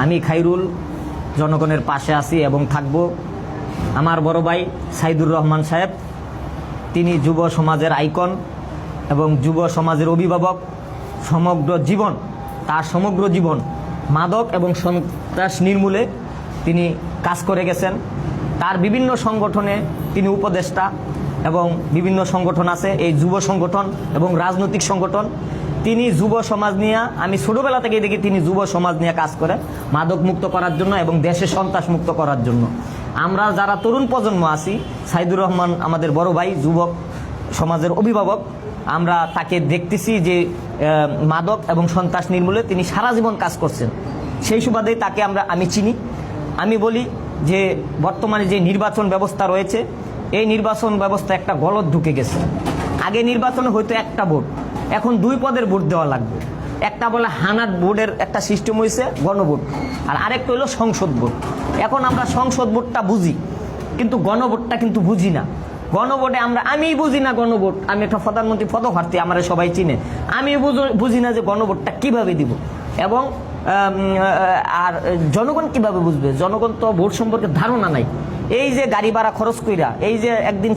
আমি খাইরুল জনগণের পাশে আছি এবং থাকব। আমার বড় ভাই সাইদুর রহমান সাহেব, তিনি যুব সমাজের আইকন এবং যুব সমাজের অভিভাবক। তার সমগ্র জীবন মাদক এবং সন্ত্রাস নির্মূলে তিনি কাজ করে গেছেন। তার বিভিন্ন সংগঠনে তিনি উপদেষ্টা এবং বিভিন্ন সংগঠন আছে, এই যুব সংগঠন এবং রাজনৈতিক সংগঠন। তিনি যুব সমাজ নিয়ে, আমি ছোটবেলা থেকে দেখি তিনি যুব সমাজ নিয়ে কাজ করে মাদক মুক্ত করার জন্য এবং দেশে সন্ত্রাস মুক্ত করার জন্য। আমরা যারা তরুণ প্রজন্ম আছি, সাইদুর রহমান আমাদের বড় ভাই, যুবক সমাজের অভিভাবক, আমরা তাকে দেখতেছি যে মাদক এবং সন্ত্রাস নির্মূলে তিনি সারা জীবন কাজ করছেন। সেই সুবাদে তাকে আমি চিনি। আমি বলি যে বর্তমানে যে নির্বাচন ব্যবস্থা রয়েছে, এই নির্বাচন ব্যবস্থা একটা গলদ ঢুকে গেছে। আগে নির্বাচনে হয়তো একটা ভোট, এখন 2 পদের ভোট দেওয়া লাগবে। একটা বলে হানার ভোটের একটা সিস্টেম হয়েছে, গণভোট, আর আরেকটা হলো সংসদ ভোট। এখন আমরা সংসদ ভোটটা বুঝি, কিন্তু গণভোটটা কিন্তু বুঝি না। গণভোটে আমিই বুঝি না গণভোট। আমি একটা প্রধানমন্ত্রী পদপ্রার্থী, আমরা সবাই চিনে। আমি বুঝি না যে গণভোটটা কিভাবে দিব এবং আর জনগণ কিভাবে বুঝবে? জনগণ তো ভোট সম্পর্কে ধারণা নাই। এই যে গাড়ি ভাড়া খরচ কইরা, এই যে একদিন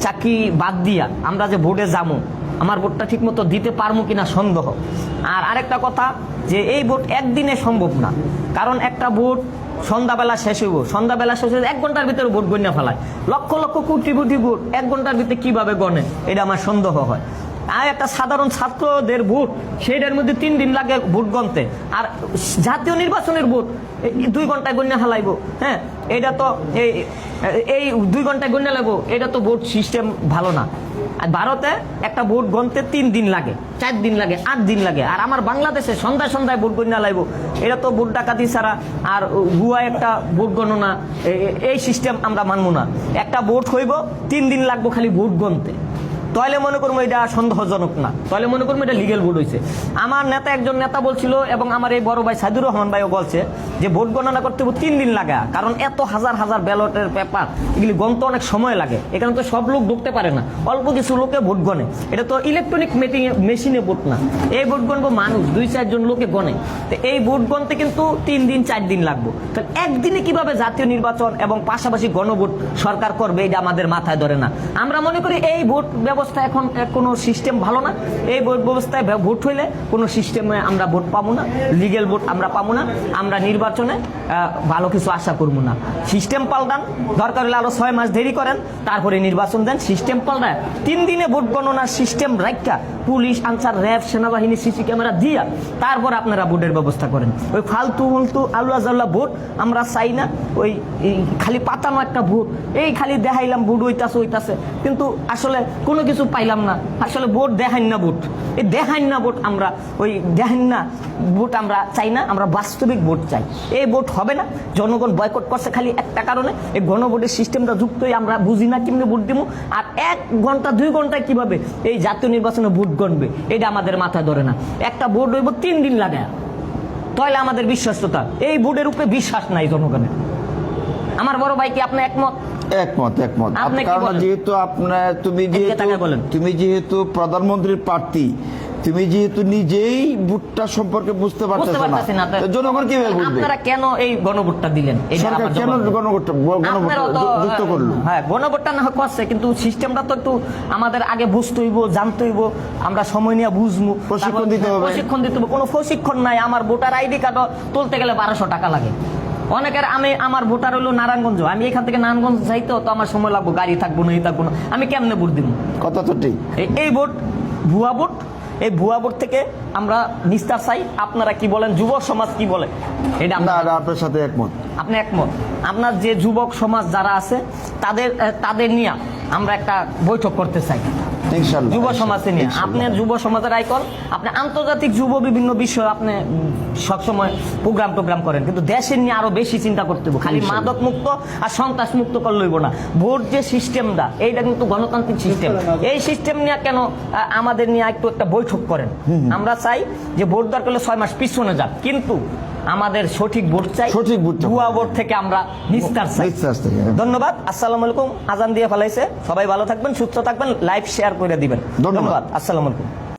চাকরি বাদ দিয়া আমরা যে ভোটে যাবো, আমার ভোটটা ঠিক মতো দিতে পারবো কিনা সন্দেহ। আর আরেকটা কথা, যে এই ভোট একদিনে সম্ভব না, কারণ একটা ভোট সন্ধ্যাবেলা শেষ হইব, 1 ঘন্টার ভিতরে ভোট গণনা ফেলায়। লক্ষ লক্ষ কোটি কোটি ভোট 1 ঘন্টার ভিতরে কিভাবে গণে, এটা আমার সন্দেহ হয়। আর একটা সাধারণ ছাত্রদের ভোট, সেইটার মধ্যে 3 দিন লাগে ভোট গণতে, আর জাতীয় নির্বাচনের ভোট 2 ঘন্টায় গণনা ফেলাইব। হ্যাঁ, এটা তো এই 2 ঘন্টায় গণনা লাগবো, এটা তো ভোট সিস্টেম ভালো না। আর ভারতে একটা ভোট গণতে 3 দিন লাগে, 4 দিন লাগে, 8 দিন লাগে। আর আমার বাংলাদেশে সন্ধ্যায় ভোট গণনা লাগব, এটা তো ভোট ডাকাতি ছাড়া আর ভুয়া একটা ভোট গণনা, এই সিস্টেম আমরা মানবো না। একটা ভোট হইব, 3 দিন লাগবো খালি ভোট গণতে। তাহলে মনে করবো এটা সন্দেহজনক না, তাহলে মনে করবো এটা লিগেল ভোট হয়েছে। আমার একজন নেতা বলছিল, এবং আমার এই বড় ভাই সাইদুর রহমান ভাইও বলছে, যে ভোট গণনা করতে 3 দিন লাগা, কারণ এত হাজার হাজার ব্যালটের পেপার, এগুলি গণতে অনেক সময় লাগে। এখানে তো সব লোক ঢুকতে পারে না, অল্প কিছু লোকে ভোট গণে। এটা তো ইলেকট্রনিক মেশিনে ভোট না, এই ভোট গণবো মানুষ 2-4 জন লোকে গণে। তো এই ভোট গণতে কিন্তু 3 দিন 4 দিন লাগবে। তাহলে একদিনে কিভাবে জাতীয় নির্বাচন এবং পাশাপাশি গণভোট সরকার করবে, এটা আমাদের মাথায় ধরে না। আমরা মনে করি এই ভোট এখন কোনো সিস্টেম ভালো না। এই ভোট ব্যবস্থায় ভোট হইলে কোনো সিস্টেমে আমরা ভোট পাবো না, লিগেল ভোট আমরা পাবো না। আমরা নির্বাচনে ভালো কিছু আশা করবো না। সিস্টেম পাল্টান, দরকার হলে আরো 6 মাস দেরি করেন, তারপরে নির্বাচন দেন। সিস্টেম পাল্টায় 3 দিনে ভোট গণনার সিস্টেম রাখা, পুলিশ, আনসার, র্যাব, সেনাবাহিনী, সিসি ক্যামেরা দিয়া তারপর আপনারা ভোটের ব্যবস্থা করেন। ওই ফালতু আল্লাহ জাল্লা ভোট আমরা চাই না। ওই খালি পাতানো একটা ভোট, এই খালি দেখাইলাম ভোট হইতাছে, কিন্তু আসলে কোনো কিছু পাইলাম না। আসলে ভোট দেখাইন না ভোট, এই দেখাইন না ভোট, আমরা ওই দেখাইন না ভোট আমরা চাই না। আমরা বাস্তবিক ভোট চাই। এই ভোট হবে না, জনগণ বয়কট করছে খালি একটা কারণে, এই গণভোটের সিস্টেমটা যুক্তই আমরা বুঝি না কেমনি ভোট দিব। আর 1 ঘন্টা 2 ঘন্টায় কিভাবে এই জাতীয় নির্বাচনে ভোট গণবে, এটা আমাদের মাথায় ধরে না। একটা ভোট হইব 3 দিন লাগে, তাহলে আমাদের বিশ্বাসতা, এই ভোটের উপরে বিশ্বাস নাই জনগণের। আমার বড় ভাই, কি আপনি একমত? একমত। কারণ যেহেতু তুমি যেহেতু প্রধানমন্ত্রীর প্রার্থী, তুমি যেহেতু নিজেই ভোটটা সম্পর্কে বুঝতে পারতেছো না, জনগণ কিভাবে বুঝবে? আপনারা কেন এই গণভোটটা দিলেন? সরকার কেন গণভোট যুক্ত করলো? হ্যাঁ, গণভোটটা না হয় করছে, কিন্তু সিস্টেমটা তো একটু আমাদের আগে বুঝতে হইব, জানতে হইব। আমরা সময় নিয়ে বুঝবো, প্রশিক্ষণ দিতে হবে। কোনো প্রশিক্ষণ নাই। আমার ভোটার আইডি কার্ড তুলতে গেলে 1200 টাকা লাগে। অনেকের আমার ভোটার হলো নারায়ণগঞ্জ, আমি এখান থেকে নারায়ণগঞ্জ যাইতেও তো আমার সময় লাগবো, গাড়ি থাকবো না, থাকবো না, আমি কেমনে ভোট দিব? কথা তো ঠিক। এই ভোট ভুয়া ভোট। এই ভুয়া ভোট থেকে আমরা নিস্তার চাই। আপনারা কি বলেন? যুব সমাজ কি বলে? এটা আপনার সাথে একমত। আপনি একমত? আপনার যে যুবক সমাজ যারা আছে, তাদের নিয়ে আমরা একটা বৈঠক করতে চাই যুব সমাজকে নিয়ে। আপনি যুব সমাজের আইকন, আপনি আন্তর্জাতিক যুব বিভিন্ন বিষয় আপনি সবসময় প্রোগ্রাম করেন, কিন্তু দেশের নিয়ে আরো বেশি চিন্তা করতে হবে। খালি মাদক মুক্ত আর সন্ত্রাস মুক্ত করলে হইব না। ভোট যে সিস্টেমটা, এইটা কিন্তু গণতান্ত্রিক সিস্টেম। এই সিস্টেম নিয়ে কেন আমাদের নিয়ে একটু একটা বৈঠক করেন? আমরা চাই যে ভোট দরকার হলে 6 মাস পিছনে যাক, কিন্তু আমাদের সঠিক ভোট চাই। ভুয়া ভোট থেকে আমরা নিস্তার চাই। ধন্যবাদ। আসসালামু আলাইকুম। আজান দিয়ে ফেলাইছে। সবাই ভালো থাকবেন, সুস্থ থাকবেন, লাইভ শেয়ার করে দিবেন। ধন্যবাদ। আসসালামু আলাইকুম।